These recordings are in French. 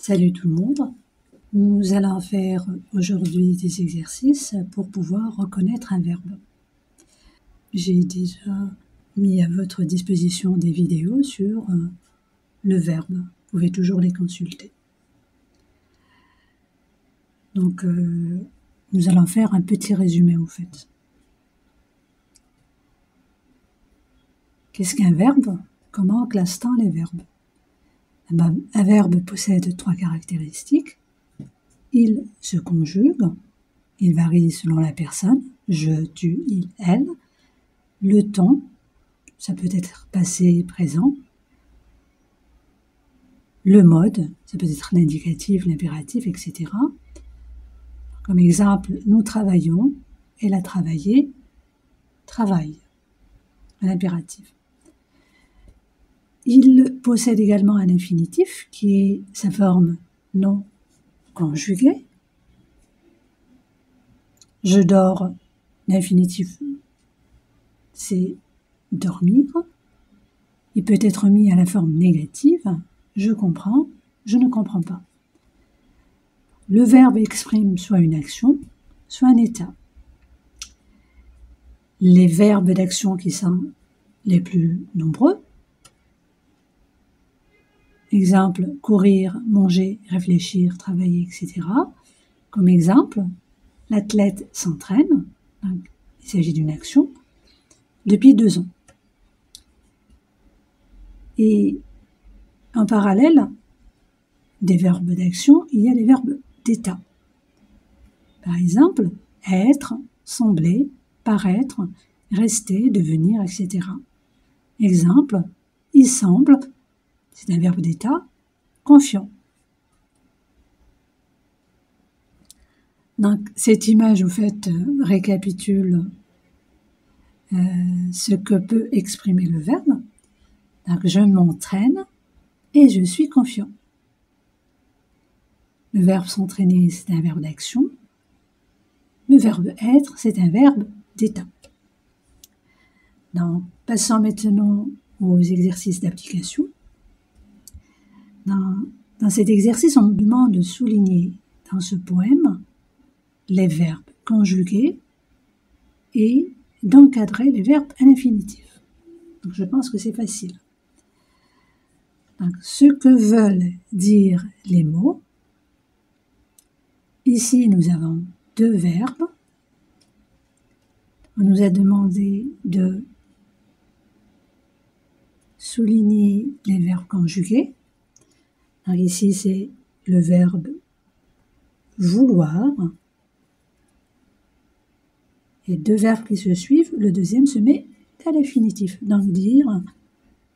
Salut tout le monde, nous allons faire aujourd'hui des exercices pour pouvoir reconnaître un verbe. J'ai déjà mis à votre disposition des vidéos sur le verbe, vous pouvez toujours les consulter. Donc nous allons faire un petit résumé en fait. Qu'est-ce qu'un verbe? Comment classe-t-on les verbes? Un verbe possède 3 caractéristiques. Il se conjugue, il varie selon la personne, je, tu, il, elle. Le temps, ça peut être passé, présent. Le mode, ça peut être l'indicatif, l'impératif, etc. Comme exemple, nous travaillons, elle a travaillé, travaille, l'impératif. Il possède également un infinitif qui est sa forme non conjuguée. Je dors, l'infinitif, c'est dormir. Il peut être mis à la forme négative. Je comprends, je ne comprends pas. Le verbe exprime soit une action, soit un état. Les verbes d'action qui sont les plus nombreux, exemple, courir, manger, réfléchir, travailler, etc. Comme exemple, l'athlète s'entraîne, donc il s'agit d'une action, depuis 2 ans. Et en parallèle des verbes d'action, il y a les verbes d'état. Par exemple, être, sembler, paraître, rester, devenir, etc. Exemple, il semble, c'est un verbe d'état, confiant. Donc, cette image, en fait, récapitule ce que peut exprimer le verbe. Donc, je m'entraîne et je suis confiant. Le verbe s'entraîner, c'est un verbe d'action. Le verbe être, c'est un verbe d'état. Donc, passons maintenant aux exercices d'application. Dans cet exercice, on nous demande de souligner dans ce poème les verbes conjugués et d'encadrer les verbes à l'infinitif. Donc, je pense que c'est facile. Donc, ce que veulent dire les mots. Ici, nous avons 2 verbes. On nous a demandé de souligner les verbes conjugués. Alors ici, c'est le verbe vouloir. Et 2 verbes qui se suivent, le deuxième se met à l'infinitif. Donc dire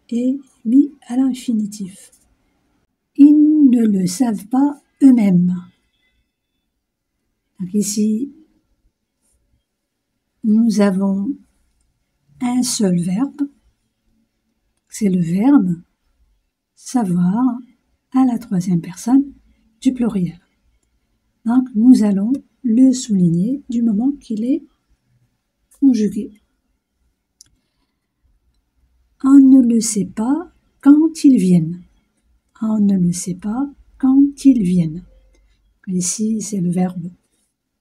est mis à l'infinitif. Ils ne le savent pas eux-mêmes. Donc ici, nous avons un seul verbe, c'est le verbe savoir à la 3e personne du pluriel. Donc nous allons le souligner du moment qu'il est conjugué. On ne le sait pas quand ils viennent. On ne le sait pas quand ils viennent. Ici, c'est le verbe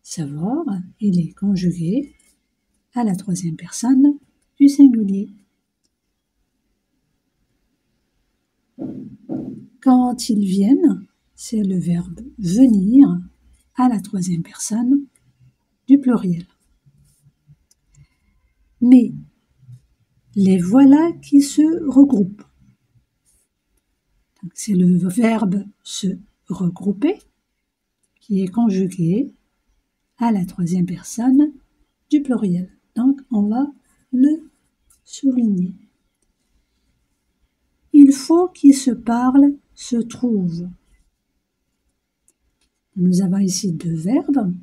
savoir, il est conjugué à la 3e personne du singulier. Quand ils viennent, c'est le verbe venir à la 3e personne du pluriel. Mais les voilà qui se regroupent. C'est le verbe se regrouper qui est conjugué à la 3e personne du pluriel. Donc, on va le souligner. Il faut qu'ils se parlent, se trouvent. Nous avons ici 2 verbes.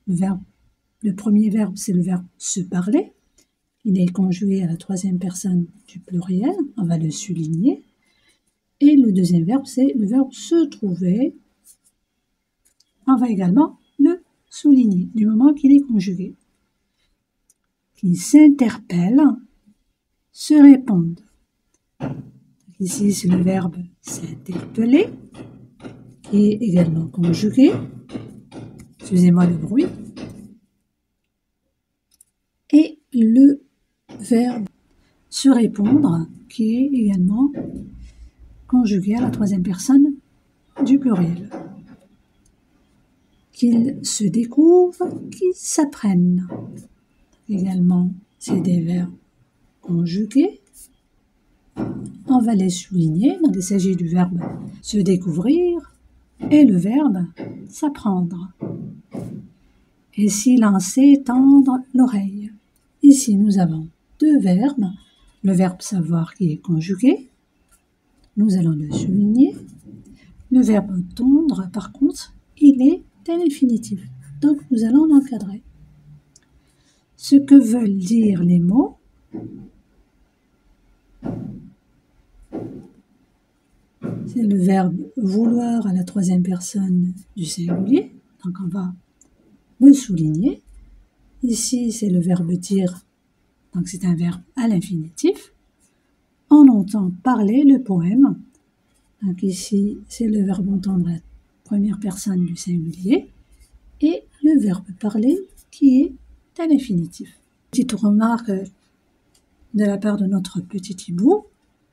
Le premier verbe, c'est le verbe se parler. Il est conjugué à la 3e personne du pluriel. On va le souligner. Et le deuxième verbe, c'est le verbe se trouver. On va également le souligner du moment qu'il est conjugué. Qui s'interpellent, se répondent. Ici, c'est le verbe s'interpeller. qui est également conjugué. Excusez-moi le bruit. Et le verbe se répondre, qui est également conjugué à la troisième personne du pluriel. Qu'ils se découvrent, qu'ils s'apprennent. Également, c'est des verbes conjugués. On va les souligner. Donc, il s'agit du verbe se découvrir et le verbe s'apprendre. Et s'y lancer, tendre l'oreille. Ici, nous avons deux verbes. Le verbe savoir qui est conjugué. Nous allons le souligner. Le verbe tondre, par contre, il est à l'infinitif. Donc, nous allons l'encadrer. Ce que veulent dire les mots, c'est le verbe vouloir à la troisième personne du singulier. Donc, on va le souligner. Ici, c'est le verbe dire. Donc, c'est un verbe à l'infinitif. On entend parler le poème. Donc, ici, c'est le verbe entendre à la première personne du singulier. Et le verbe parler qui est à l'infinitif. Petite remarque de la part de notre petit hibou.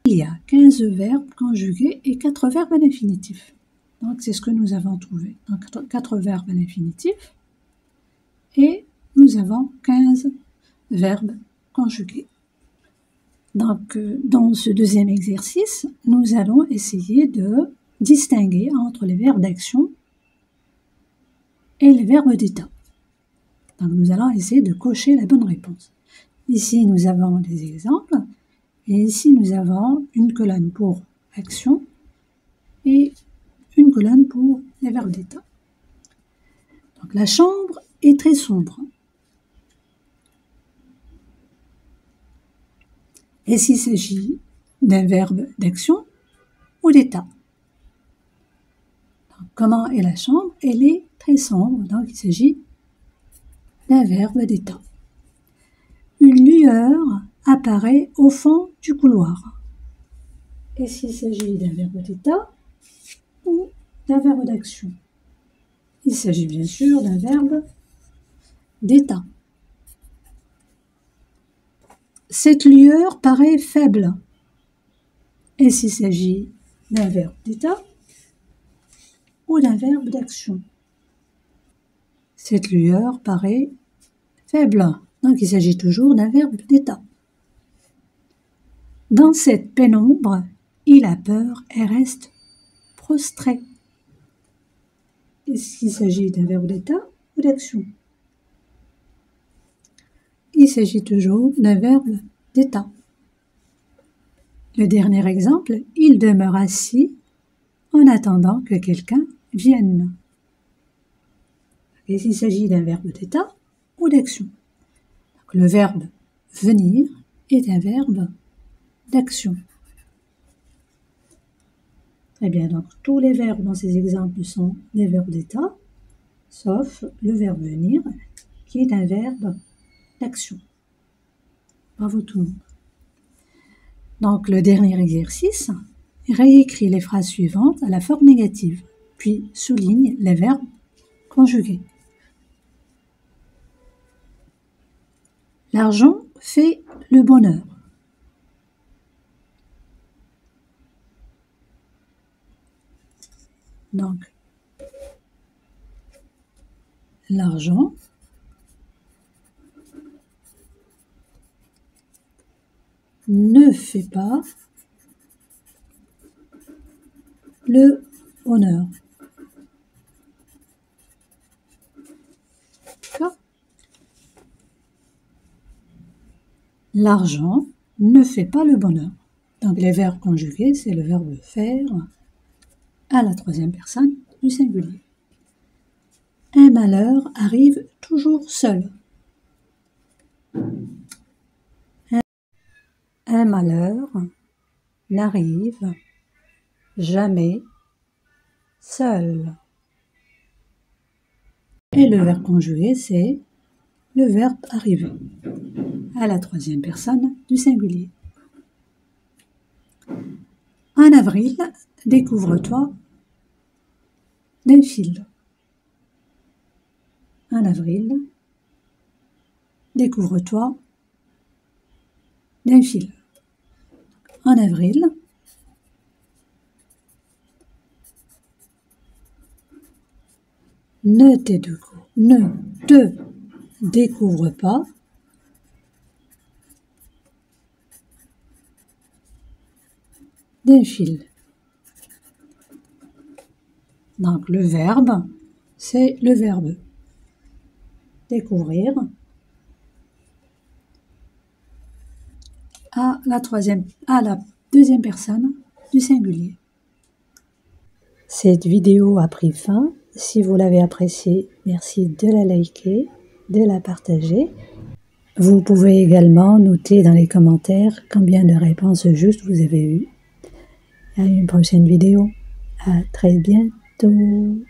Il y a 15 verbes conjugués et 4 verbes à l'infinitif. Donc, c'est ce que nous avons trouvé. Donc, 4 verbes à l'infinitif et nous avons 15 verbes conjugués. Donc, dans ce deuxième exercice, nous allons essayer de distinguer entre les verbes d'action et les verbes d'état. Donc, nous allons essayer de cocher la bonne réponse. Ici, nous avons des exemples. Et ici, nous avons une colonne pour action et une colonne pour les verbes d'état. Donc, la chambre est très sombre. Et s'il s'agit d'un verbe d'action ou d'état. Comment est la chambre? Elle est très sombre, donc il s'agit d'un verbe d'état. Une lueur apparaît au fond du couloir. Et s'il s'agit d'un verbe d'état ou d'un verbe d'action? Il s'agit bien sûr d'un verbe d'état. Cette lueur paraît faible. Et s'il s'agit d'un verbe d'état ou d'un verbe d'action? Cette lueur paraît faible. Donc il s'agit toujours d'un verbe d'état. Dans cette pénombre, il a peur et reste prostré. Est-ce qu'il s'agit d'un verbe d'état ou d'action? Il s'agit toujours d'un verbe d'état. Le dernier exemple, il demeure assis en attendant que quelqu'un vienne. Est-ce qu'il s'agit d'un verbe d'état ou d'action? Le verbe venir est un verbe d'action. Très bien, donc tous les verbes dans ces exemples sont des verbes d'état, sauf le verbe venir, qui est un verbe d'action. Bravo tout le monde. Donc le dernier exercice, réécrit les phrases suivantes à la forme négative, puis souligne les verbes conjugués. L'argent fait le bonheur. Donc, l'argent ne fait pas le bonheur. D'accord? L'argent ne fait pas le bonheur. Donc les verbes conjugués, c'est le verbe faire à la troisième personne du singulier. Un malheur arrive toujours seul. Un malheur n'arrive jamais seul. Et le verbe conjugué, c'est le verbe arriver à la troisième personne du singulier. En avril, découvre-toi d'un fil. En avril, découvre-toi d'un fil. En avril, ne te découvre pas d'un fil. Donc le verbe, c'est le verbe découvrir à la deuxième personne du singulier. Cette vidéo a pris fin. Si vous l'avez appréciée, merci de la liker, de la partager. Vous pouvez également noter dans les commentaires combien de réponses justes vous avez eues. À une prochaine vidéo. À très bientôt.